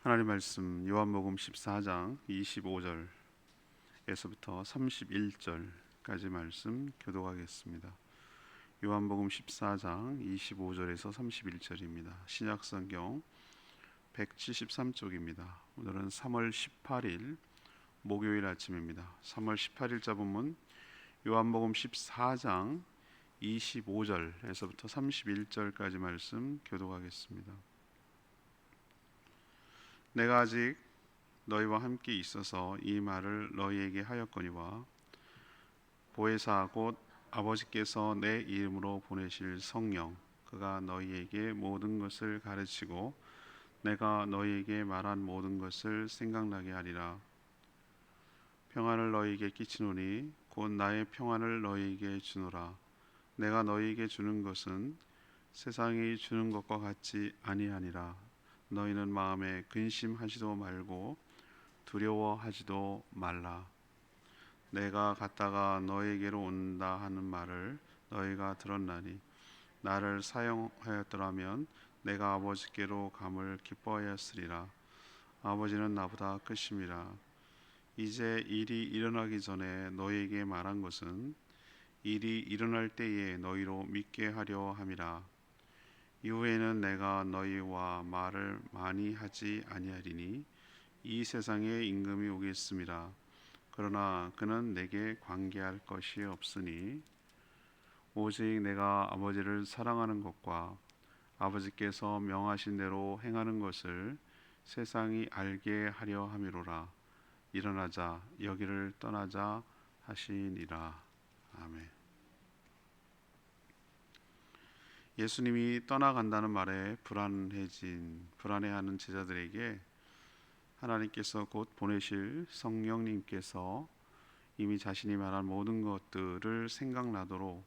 하나님 말씀 요한복음 14장 25절에서부터 31절까지 말씀 교독하겠습니다. 요한복음 14장 25절에서 31절입니다. 신약성경 173쪽입니다. 오늘은 3월 18일 목요일 아침입니다. 3월 18일자 본문 요한복음 14장 25절에서부터 31절까지 말씀 교독하겠습니다. 내가 아직 너희와 함께 있어서 이 말을 너희에게 하였거니와 보혜사 곧 아버지께서 내 이름으로 보내실 성령 그가 너희에게 모든 것을 가르치고 내가 너희에게 말한 모든 것을 생각나게 하리라. 평안을 너희에게 끼치노니 곧 나의 평안을 너희에게 주노라. 내가 너희에게 주는 것은 세상이 주는 것과 같지 아니하니라. 너희는 마음에 근심하지도 말고 두려워하지도 말라. 내가 갔다가 너희에게로 온다 하는 말을 너희가 들었나니 나를 사용하였더라면 내가 아버지께로 감을 기뻐하였으리라. 아버지는 나보다 크심이라. 이제 일이 일어나기 전에 너희에게 말한 것은 일이 일어날 때에 너희로 믿게 하려 함이라. 이후에는 내가 너희와 말을 많이 하지 아니하리니 이 세상에 임금이 오겠습니다. 그러나 그는 내게 관계할 것이 없으니 오직 내가 아버지를 사랑하는 것과 아버지께서 명하신 대로 행하는 것을 세상이 알게 하려 함이로라. 일어나자 여기를 떠나자 하시니라. 아멘. 예수님이 떠나간다는 말에 불안해하는 제자들에게 하나님께서 곧 보내실 성령님께서 이미 자신이 말한 모든 것들을 생각나도록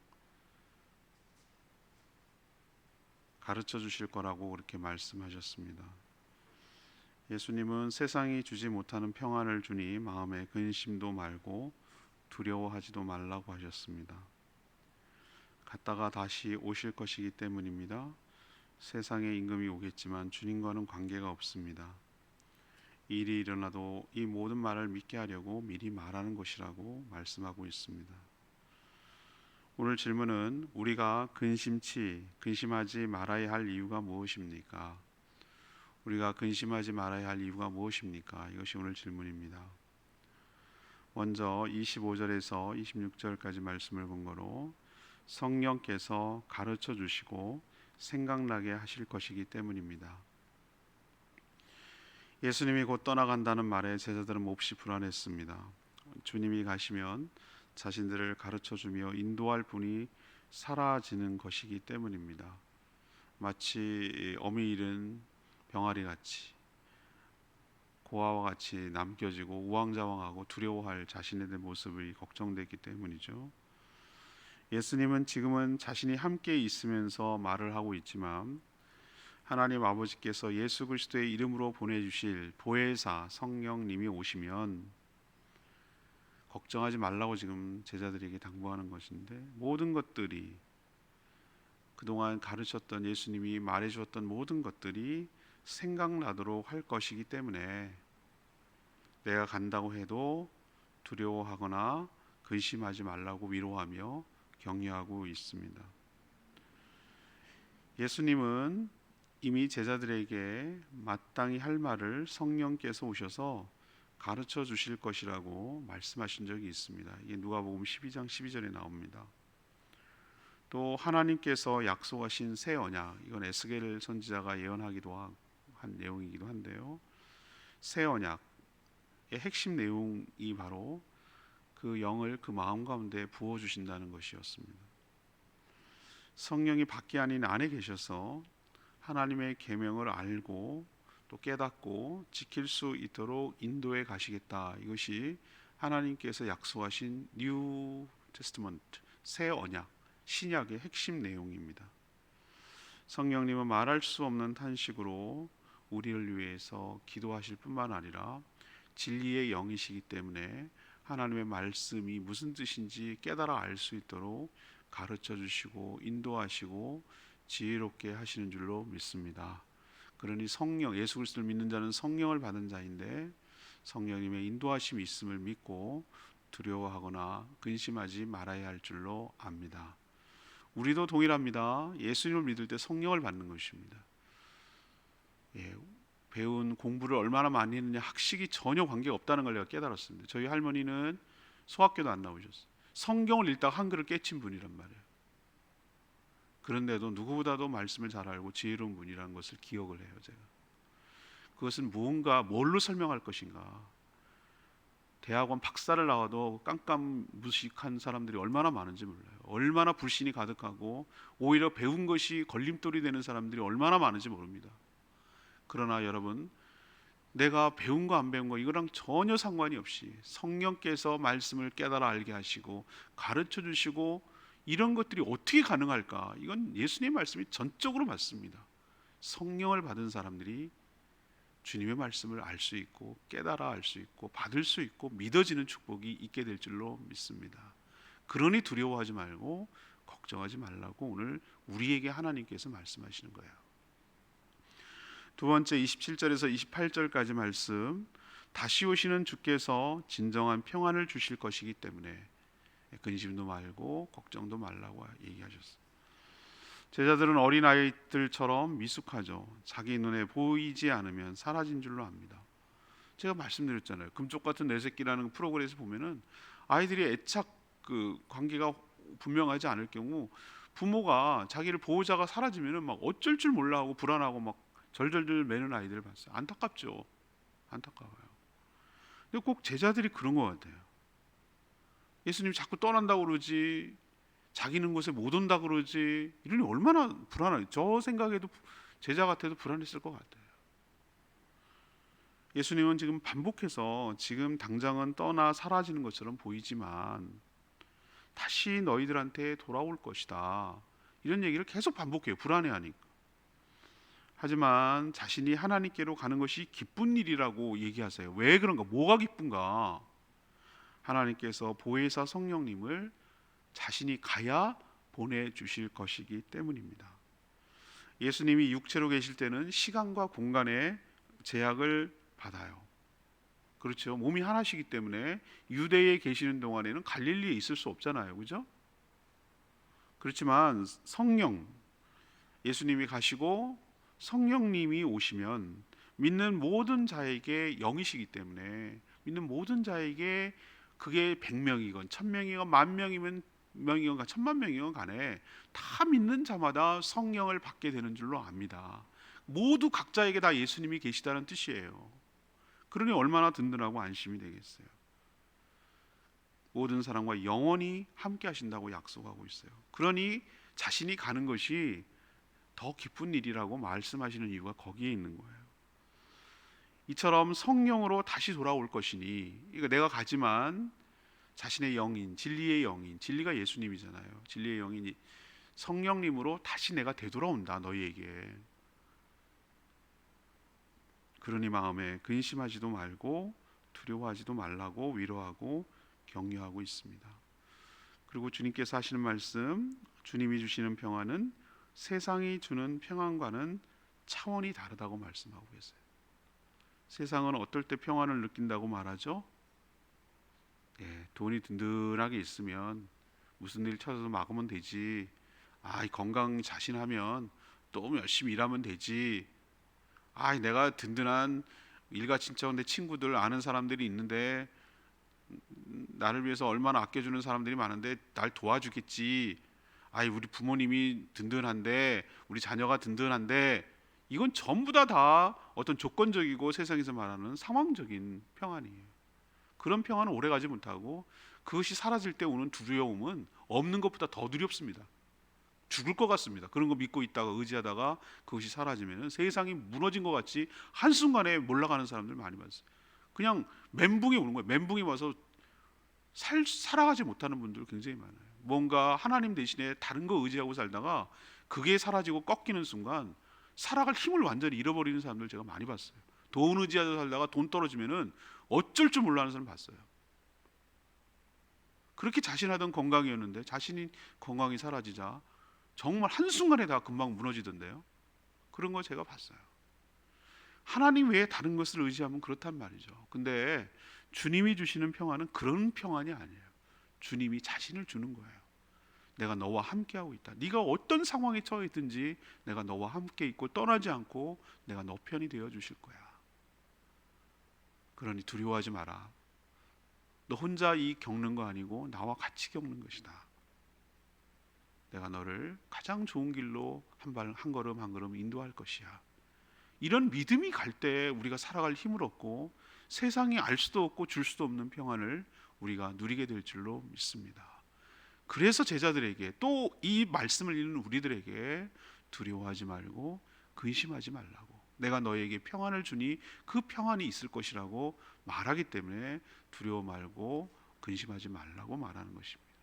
가르쳐 주실 거라고 그렇게 말씀하셨습니다. 예수님은 세상이 주지 못하는 평안을 주니 마음에 근심도 말고 두려워하지도 말라고 하셨습니다. 갔다가 다시 오실 것이기 때문입니다. 세상에 임금이 오겠지만 주님과는 관계가 없습니다. 일이 일어나도 이 모든 말을 믿게 하려고 미리 말하는 것이라고 말씀하고 있습니다. 오늘 질문은 우리가 근심하지 말아야 할 이유가 무엇입니까? 우리가 근심하지 말아야 할 이유가 무엇입니까? 이것이 오늘 질문입니다. 먼저 25절에서 26절까지 말씀을 본 거로 성령께서 가르쳐 주시고 생각나게 하실 것이기 때문입니다. 예수님이 곧 떠나간다는 말에 제자들은 몹시 불안했습니다. 주님이 가시면 자신들을 가르쳐 주며 인도할 분이 사라지는 것이기 때문입니다. 마치 어미 잃은 병아리 같이 고아와 같이 남겨지고 우왕좌왕하고 두려워할 자신의 모습이 걱정됐기 때문이죠. 예수님은 지금은 자신이 함께 있으면서 말을 하고 있지만 하나님 아버지께서 예수 그리스도의 이름으로 보내주실 보혜사 성령님이 오시면 걱정하지 말라고 지금 제자들에게 당부하는 것인데, 모든 것들이 그동안 가르쳤던 예수님이 말해주었던 모든 것들이 생각나도록 할 것이기 때문에 내가 간다고 해도 두려워하거나 근심하지 말라고 위로하며 격려하고 있습니다. 예수님은 이미 제자들에게 마땅히 할 말을 성령께서 오셔서 가르쳐 주실 것이라고 말씀하신 적이 있습니다. 이게 누가복음 12장 12절에 나옵니다. 또 하나님께서 약속하신 새 언약, 이건 에스겔 선지자가 예언하기도 한 내용이기도 한데요. 새 언약의 핵심 내용이 바로 그 영을 그 마음 가운데 부어 주신다는 것이었습니다. 성령이 밖에 아닌 안에 계셔서 하나님의 계명을 알고 또 깨닫고 지킬 수 있도록 인도해 가시겠다. 이것이 하나님께서 약속하신 뉴 테스트먼트, 새 언약, 신약의 핵심 내용입니다. 성령님은 말할 수 없는 탄식으로 우리를 위해서 기도하실 뿐만 아니라 진리의 영이시기 때문에 하나님의 말씀이 무슨 뜻인지 깨달아 알 수 있도록 가르쳐 주시고 인도하시고 지혜롭게 하시는 줄로 믿습니다. 그러니 성령, 예수 그리스도를 믿는 자는 성령을 받은 자인데 성령님의 인도하심이 있음을 믿고 두려워하거나 근심하지 말아야 할 줄로 압니다. 우리도 동일합니다. 예수님을 믿을 때 성령을 받는 것입니다. 배운 공부를 얼마나 많이 했느냐 학식이 전혀 관계가 없다는 걸 내가 깨달았습니다. 저희 할머니는 소학교도 안 나오셨어요. 성경을 읽다가 한글을 깨친 분이란 말이에요. 그런데도 누구보다도 말씀을 잘 알고 지혜로운 분이라는 것을 기억을 해요. 제가 그것은 무언가 뭘로 설명할 것인가. 대학원 박사를 나와도 깜깜무식한 사람들이 얼마나 많은지 몰라요. 얼마나 불신이 가득하고 오히려 배운 것이 걸림돌이 되는 사람들이 얼마나 많은지 모릅니다. 그러나 여러분, 내가 배운 거 안 배운 거 이거랑 전혀 상관이 없이 성령께서 말씀을 깨달아 알게 하시고 가르쳐 주시고 이런 것들이 어떻게 가능할까? 이건 예수님의 말씀이 전적으로 맞습니다. 성령을 받은 사람들이 주님의 말씀을 알 수 있고 깨달아 알 수 있고 받을 수 있고 믿어지는 축복이 있게 될 줄로 믿습니다. 그러니 두려워하지 말고 걱정하지 말라고 오늘 우리에게 하나님께서 말씀하시는 거예요. 두 번째 27절에서 28절까지 말씀, 다시 오시는 주께서 진정한 평안을 주실 것이기 때문에 근심도 말고 걱정도 말라고 얘기하셨어요. 제자들은 어린아이들처럼 미숙하죠. 자기 눈에 보이지 않으면 사라진 줄로 압니다. 제가 말씀드렸잖아요. 금쪽 같은 내 새끼라는 프로그램에서 보면은 아이들이 애착 그 관계가 분명하지 않을 경우 부모가 자기를 보호자가 사라지면은 막 어쩔 줄 몰라 하고 불안하고 막 절절절 매는 아이들을 봤어요. 안타깝죠. 안타까워요. 근데 꼭 제자들이 그런 것 같아요. 예수님이 자꾸 떠난다고 그러지, 자기는 곳에 못 온다 그러지, 이러니 얼마나 불안해요. 저 생각에도 제자 같아도 불안했을 것 같아요. 예수님은 지금 반복해서 지금 당장은 떠나 사라지는 것처럼 보이지만 다시 너희들한테 돌아올 것이다, 이런 얘기를 계속 반복해요. 불안해하니까. 하지만 자신이 하나님께로 가는 것이 기쁜 일이라고 얘기하세요. 왜 그런가? 뭐가 기쁜가? 하나님께서 보혜사 성령님을 자신이 가야 보내주실 것이기 때문입니다. 예수님이 육체로 계실 때는 시간과 공간의 제약을 받아요. 그렇죠. 몸이 하나시기 때문에 유대에 계시는 동안에는 갈릴리에 있을 수 없잖아요. 그죠? 그렇지만 성령, 예수님이 가시고 성령님이 오시면 믿는 모든 자에게 영이시기 때문에 믿는 모든 자에게 그게 100명이건 1000명이건 10,000명이면 명이건 10,000,000명이건 간에 다 믿는 자마다 성령을 받게 되는 줄로 압니다. 모두 각자에게 다 예수님이 계시다는 뜻이에요. 그러니 얼마나 든든하고 안심이 되겠어요. 모든 사람과 영원히 함께 하신다고 약속하고 있어요. 그러니 자신이 가는 것이 더 기쁜 일이라고 말씀하시는 이유가 거기에 있는 거예요. 이처럼 성령으로 다시 돌아올 것이니, 이거 내가 가지만 자신의 영인, 진리의 영인, 진리가 예수님이잖아요. 진리의 영인이 성령님으로 다시 내가 되돌아온다 너희에게. 그러니 마음에 근심하지도 말고 두려워하지도 말라고 위로하고 격려하고 있습니다. 그리고 주님께서 하시는 말씀, 주님이 주시는 평안은 세상이 주는 평안과는 차원이 다르다고 말씀하고 계세요. 세상은 어떨 때 평안을 느낀다고 말하죠? 돈이 든든하게 있으면 무슨 일 찾아서 막으면 되지. 건강 자신하면 또 열심히 일하면 되지. 내가 든든한 일가 친척, 내 친구들 아는 사람들이 있는데 나를 위해서 얼마나 아껴주는 사람들이 많은데 날 도와주겠지. 우리 부모님이 든든한데, 우리 자녀가 든든한데, 이건 전부 다 어떤 조건적이고 세상에서 말하는 상황적인 평안이에요. 그런 평안은 오래가지 못하고 그것이 사라질 때 오는 두려움은 없는 것보다 더 두렵습니다. 죽을 것 같습니다. 그런 거 믿고 있다가 의지하다가 그것이 사라지면 세상이 무너진 것 같이 한순간에 몰락하는 사람들 많이 봤어요. 그냥 멘붕이 오는 거예요. 멘붕이 와서 살아가지 못하는 분들 굉장히 많아요. 뭔가 하나님 대신에 다른 거 의지하고 살다가 그게 사라지고 꺾이는 순간 살아갈 힘을 완전히 잃어버리는 사람들 제가 많이 봤어요. 돈 의지하고 살다가 돈 떨어지면은 어쩔 줄 몰라 하는 사람 봤어요. 그렇게 자신하던 건강이었는데 자신이 건강이 사라지자 정말 한순간에 다 금방 무너지던데요. 그런 거 제가 봤어요. 하나님 외에 다른 것을 의지하면 그렇단 말이죠. 근데 주님이 주시는 평안은 그런 평안이 아니에요. 주님이 자신을 주는 거예요. 내가 너와 함께하고 있다. 네가 어떤 상황에 처해 있든지 내가 너와 함께 있고 떠나지 않고 내가 너 편이 되어 주실 거야. 그러니 두려워하지 마라. 너 혼자 이 겪는 거 아니고 나와 같이 겪는 것이다. 내가 너를 가장 좋은 길로 한 걸음 한 걸음 인도할 것이야. 이런 믿음이 갈 때 우리가 살아갈 힘을 얻고 세상이 알 수도 없고 줄 수도 없는 평안을 우리가 누리게 될 줄로 믿습니다. 그래서 제자들에게 또 이 말씀을 읽는 우리들에게 두려워하지 말고 근심하지 말라고, 내가 너에게 평안을 주니 그 평안이 있을 것이라고 말하기 때문에 두려워 말고 근심하지 말라고 말하는 것입니다.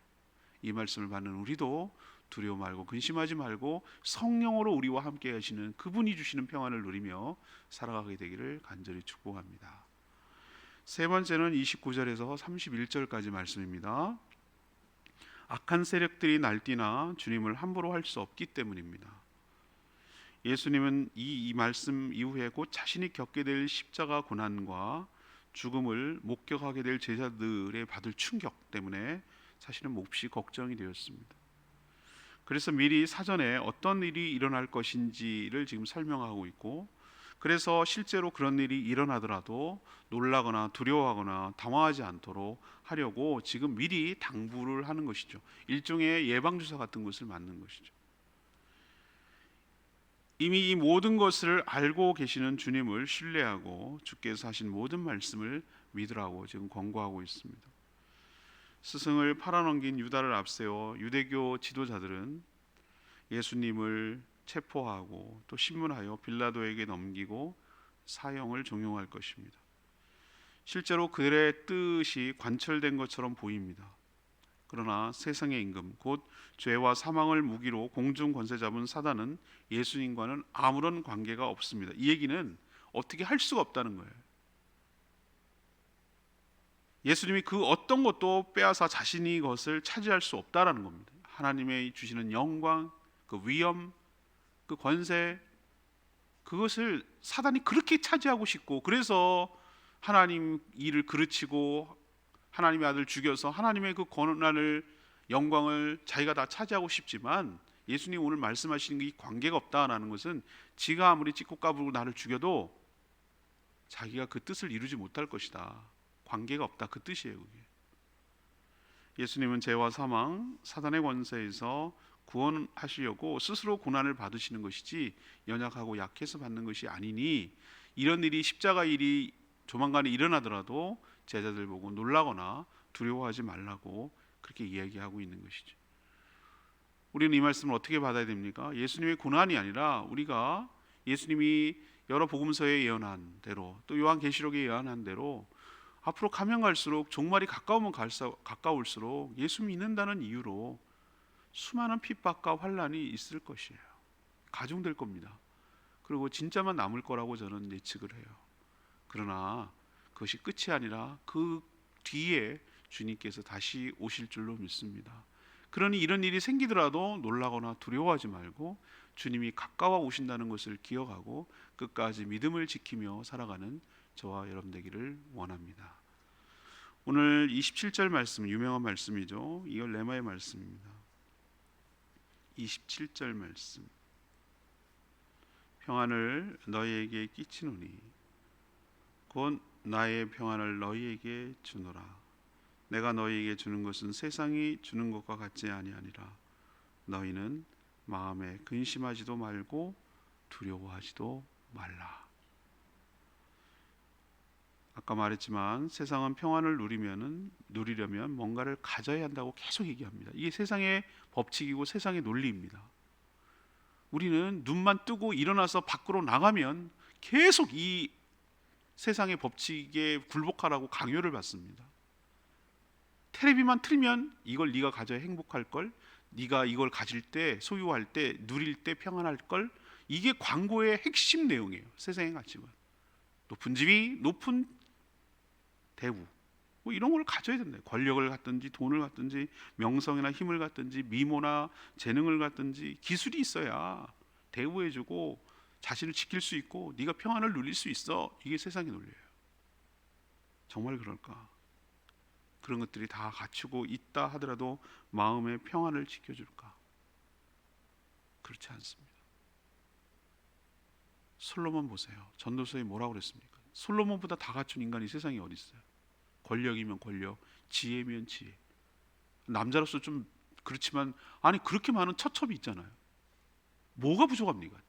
이 말씀을 받는 우리도 두려워 말고 근심하지 말고 성령으로 우리와 함께 하시는 그분이 주시는 평안을 누리며 살아가게 되기를 간절히 축복합니다. 세 번째는 29절에서 31절까지 말씀입니다. 악한 세력들이 날뛰나 주님을 함부로 할 수 없기 때문입니다. 예수님은 이 말씀 이후에 곧 자신이 겪게 될 십자가 고난과 죽음을 목격하게 될 제자들의 받을 충격 때문에 사실은 몹시 걱정이 되었습니다. 그래서 미리 사전에 어떤 일이 일어날 것인지를 지금 설명하고 있고, 그래서 실제로 그런 일이 일어나더라도 놀라거나 두려워하거나 당황하지 않도록 하려고 지금 미리 당부를 하는 것이죠. 일종의 예방주사 같은 것을 맞는 것이죠. 이미 이 모든 것을 알고 계시는 주님을 신뢰하고 주께서 하신 모든 말씀을 믿으라고 지금 권고하고 있습니다. 스승을 팔아넘긴 유다를 앞세워 유대교 지도자들은 예수님을 체포하고 또 신문하여 빌라도에게 넘기고 사형을 종용할 것입니다. 실제로 그들의 뜻이 관철된 것처럼 보입니다. 그러나 세상의 임금 곧 죄와 사망을 무기로 공중 권세 잡은 사단은 예수님과는 아무런 관계가 없습니다. 이 얘기는 어떻게 할 수가 없다는 거예요. 예수님이 그 어떤 것도 빼앗아 자신이 그것을 차지할 수 없다라는 겁니다. 하나님의 주시는 영광, 그 위엄, 그 권세, 그것을 사단이 그렇게 차지하고 싶고, 그래서 하나님 일을 그르치고 하나님의 아들 죽여서 하나님의 그 권한을, 영광을 자기가 다 차지하고 싶지만, 예수님 오늘 말씀하시는 이 관계가 없다라는 것은 지가 아무리 찢고 까불고 나를 죽여도 자기가 그 뜻을 이루지 못할 것이다. 관계가 없다, 그 뜻이에요. 그게. 예수님은 죄와 사망, 사단의 권세에서 구원하시려고 스스로 고난을 받으시는 것이지 연약하고 약해서 받는 것이 아니니, 이런 일이 십자가 일이 조만간에 일어나더라도 제자들 보고 놀라거나 두려워하지 말라고 그렇게 이야기하고 있는 것이죠. 우리는 이 말씀을 어떻게 받아야 됩니까? 예수님의 고난이 아니라 우리가 예수님이 여러 복음서에 예언한 대로, 또 요한계시록에 예언한 대로 앞으로 가면 갈수록 종말이 가까울수록 예수 믿는다는 이유로 수많은 핍박과 환난이 있을 것이에요. 가중될 겁니다. 그리고 진짜만 남을 거라고 저는 예측을 해요. 그러나 그것이 끝이 아니라 그 뒤에 주님께서 다시 오실 줄로 믿습니다. 그러니 이런 일이 생기더라도 놀라거나 두려워하지 말고 주님이 가까워 오신다는 것을 기억하고 끝까지 믿음을 지키며 살아가는 저와 여러분 되기를 원합니다. 오늘 27절 말씀, 유명한 말씀이죠. 이걸 레마의 말씀입니다. 27절 말씀. 평안을 너희에게 끼치노니 곧 나의 평안을 너희에게 주노라. 내가 너희에게 주는 것은 세상이 주는 것과 같지 아니하니라. 너희는 마음에 근심하지도 말고 두려워하지도 말라. 아까 말했지만 세상은 평안을 누리려면 뭔가를 가져야 한다고 계속 얘기합니다. 이게 세상의 법칙이고 세상의 논리입니다. 우리는 눈만 뜨고 일어나서 밖으로 나가면 계속 이 세상의 법칙에 굴복하라고 강요를 받습니다. 텔레비만 틀면 이걸 네가 가져야 행복할 걸, 네가 이걸 가질 때, 소유할 때, 누릴 때 평안할 걸, 이게 광고의 핵심 내용이에요. 세상의 가치관. 높은 지위, 높은 대우, 뭐 이런 걸 가져야 된다. 권력을 갖든지 돈을 갖든지 명성이나 힘을 갖든지 미모나 재능을 갖든지 기술이 있어야 대우해주고 자신을 지킬 수 있고 네가 평안을 누릴 수 있어. 이게 세상의 논리예요. 정말 그럴까? 그런 것들이 다 갖추고 있다 하더라도 마음의 평안을 지켜줄까? 그렇지 않습니다. 솔로몬 보세요. 전도서에 뭐라고 그랬습니까? 솔로몬보다 다 갖춘 인간이 세상에 어디 있어요? 권력이면 권력, 지혜면 지혜. 남자로서 좀 그렇지만 아니 그렇게 많은 처첩이 있잖아요. 뭐가 부족합니까?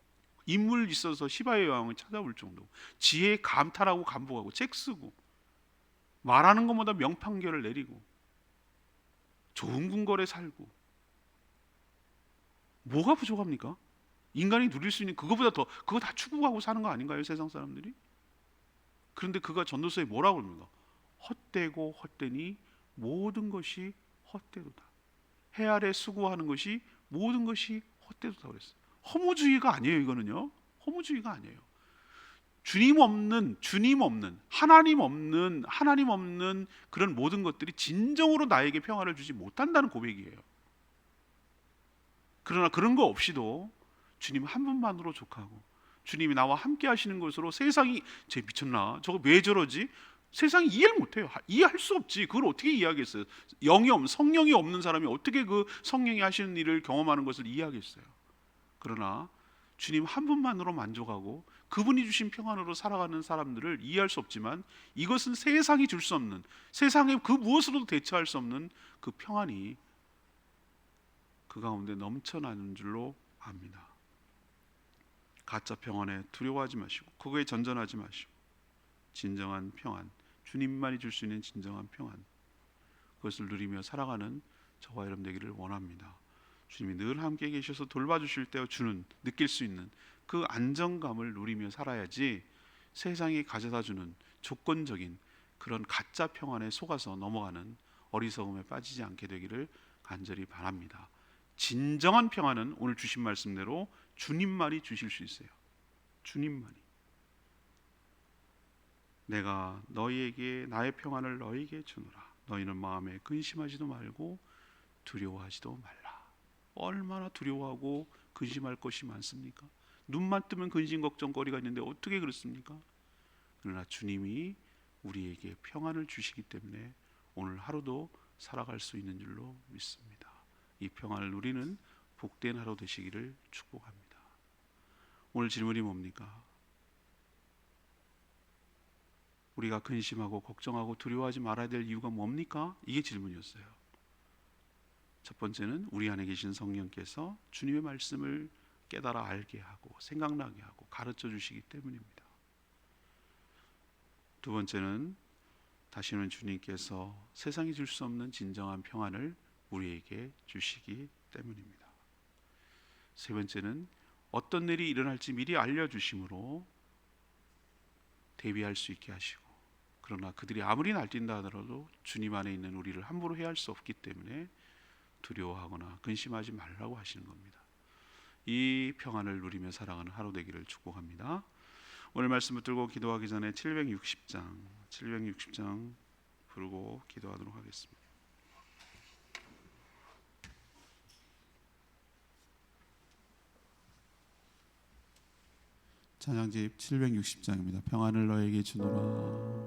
인물 있어서 시바의 왕을 찾아올 정도. 지혜에 감탄하고 감복하고 책 쓰고 말하는 것보다 명판결을 내리고 좋은 궁궐에 살고 뭐가 부족합니까? 인간이 누릴 수 있는 그거보다 더 그거 다 추구하고 사는 거 아닌가요? 세상 사람들이? 그런데 그가 전도서에 뭐라고 합니까? 헛되고 헛되니 모든 것이 헛되도다. 해 아래 수고하는 것이 모든 것이 헛되도다 그랬어요. 허무주의가 아니에요. 이거는요. 허무주의가 아니에요. 주님 없는 하나님 없는 그런 모든 것들이 진정으로 나에게 평안을 주지 못한다는 고백이에요. 그러나 그런 거 없이도 주님 한 분만으로 족하고 주님이 나와 함께 하시는 것으로 세상이 쟤 미쳤나? 저거 왜 저러지? 세상이 이해를 못해요. 이해할 수 없지. 그걸 어떻게 이해하겠어요? 성령이 없는 사람이 어떻게 그 성령이 하시는 일을 경험하는 것을 이해하겠어요? 그러나 주님 한 분만으로 만족하고 그분이 주신 평안으로 살아가는 사람들을 이해할 수 없지만 이것은 세상이 줄 수 없는, 세상에 그 무엇으로도 대처할 수 없는 그 평안이 그 가운데 넘쳐나는 줄로 압니다. 가짜 평안에 두려워하지 마시고 그거에 전전하지 마시고 진정한 평안, 주님만이 줄 수 있는 진정한 평안, 그것을 누리며 살아가는 저와 여러분 되기를 원합니다. 주님이 늘 함께 계셔서 돌봐주실 때 주는 느낄 수 있는 그 안정감을 누리며 살아야지 세상이 가져다주는 조건적인 그런 가짜 평안에 속아서 넘어가는 어리석음에 빠지지 않게 되기를 간절히 바랍니다. 진정한 평안은 오늘 주신 말씀대로 주님만이 주실 수 있어요. 주님만이. 내가 너희에게 나의 평안을 너희에게 주노라. 너희는 마음에 근심하지도 말고 두려워하지도 말라. 얼마나 두려워하고 근심할 것이 많습니까? 눈만 뜨면 근심 걱정거리가 있는데 어떻게 그렇습니까? 그러나 주님이 우리에게 평안을 주시기 때문에 오늘 하루도 살아갈 수 있는 줄로 믿습니다. 이 평안을 누리는 복된 하루 되시기를 축복합니다. 오늘 질문이 뭡니까? 우리가 근심하고 걱정하고 두려워하지 말아야 될 이유가 뭡니까? 이게 질문이었어요. 첫 번째는 우리 안에 계신 성령께서 주님의 말씀을 깨달아 알게 하고 생각나게 하고 가르쳐 주시기 때문입니다. 두 번째는 다시는 주님께서 세상이 줄 수 없는 진정한 평안을 우리에게 주시기 때문입니다. 세 번째는 어떤 일이 일어날지 미리 알려주심으로 대비할 수 있게 하시고, 그러나 그들이 아무리 날뛴다 하더라도 주님 안에 있는 우리를 함부로 해할 수 없기 때문에 두려워하거나 근심하지 말라고 하시는 겁니다. 이 평안을 누리며 살아가는 하루 되기를 축복합니다. 오늘 말씀 붙들고 기도하기 전에 760장 부르고 기도하도록 하겠습니다. 찬양집 760장입니다. 평안을 너에게 주노라.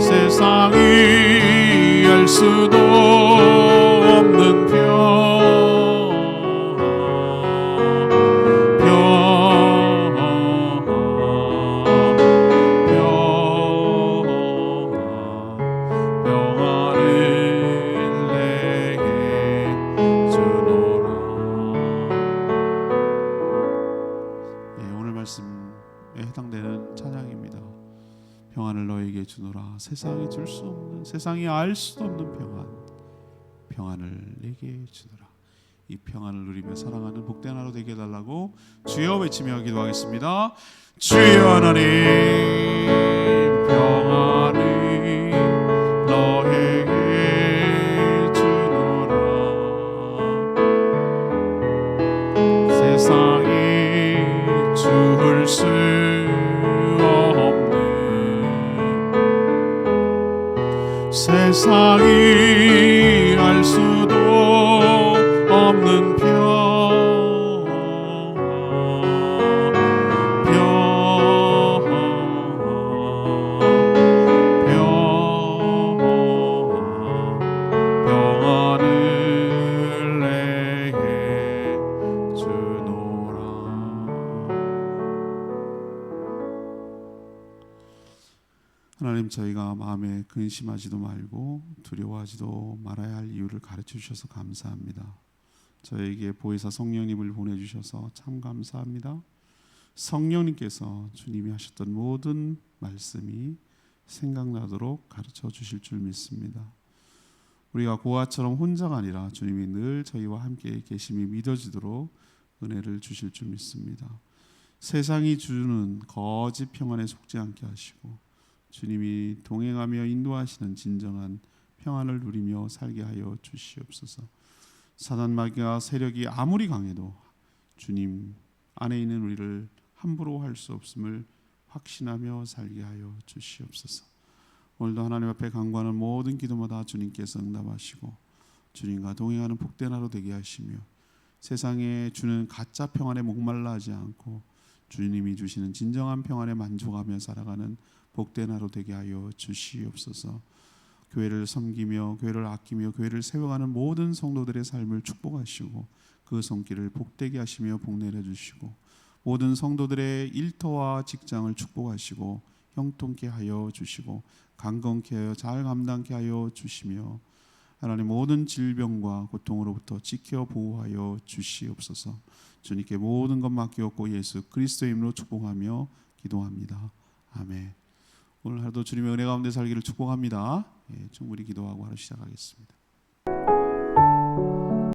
세상이 알 수도 없는 평안을 내게 주노라. 오늘 말씀에 해당되는 찬양입니다. 평안을 너에게 주노라. 세상이 줄 수 없는, 세상이 알 수도 없는 평안을 내게 주노라. 이 평안을 누리며 살아가는 복된 하루 되게 해달라고 주여 외치며 기도하겠습니다. 주여 하나님, 평안을 세상이 알 수도 없는 평안을 내게 주노라. 하나님, 저희가 마음에 근심하지도 말고 두려워하지도 말아야 할 이유를 가르쳐 주셔서 감사합니다. 저에게 보혜사 성령님을 보내주셔서 참 감사합니다. 성령님께서 주님이 하셨던 모든 말씀이 생각나도록 가르쳐 주실 줄 믿습니다. 우리가 고아처럼 혼자가 아니라 주님이 늘 저희와 함께 계심이 믿어지도록 은혜를 주실 줄 믿습니다. 세상이 주는 거짓 평안에 속지 않게 하시고 주님이 동행하며 인도하시는 진정한 평안을 누리며 살게 하여 주시옵소서. 사단 마귀와 세력이 아무리 강해도 주님 안에 있는 우리를 함부로 할 수 없음을 확신하며 살게 하여 주시옵소서. 오늘도 하나님 앞에 간구하는 모든 기도마다 주님께서 응답하시고 주님과 동행하는 복된 하루 되게 하시며 세상에 주는 가짜 평안에 목말라 하지 않고 주님이 주시는 진정한 평안에 만족하며 살아가는 복된 하루 되게 하여 주시옵소서. 교회를 섬기며 교회를 아끼며 교회를 세워가는 모든 성도들의 삶을 축복하시고 그 손길을 복되게 하시며 복내려 주시고 모든 성도들의 일터와 직장을 축복하시고 형통케 하여 주시고 강건케 하여 잘 감당케 하여 주시며 하나님 모든 질병과 고통으로부터 지켜 보호하여 주시옵소서. 주님께 모든 것 맡기옵고 예수 그리스도의 이름으로 축복하며 기도합니다. 아멘. 오늘 하루도 주님의 은혜 가운데 살기를 축복합니다. 충분히 기도하고 하루 시작하겠습니다.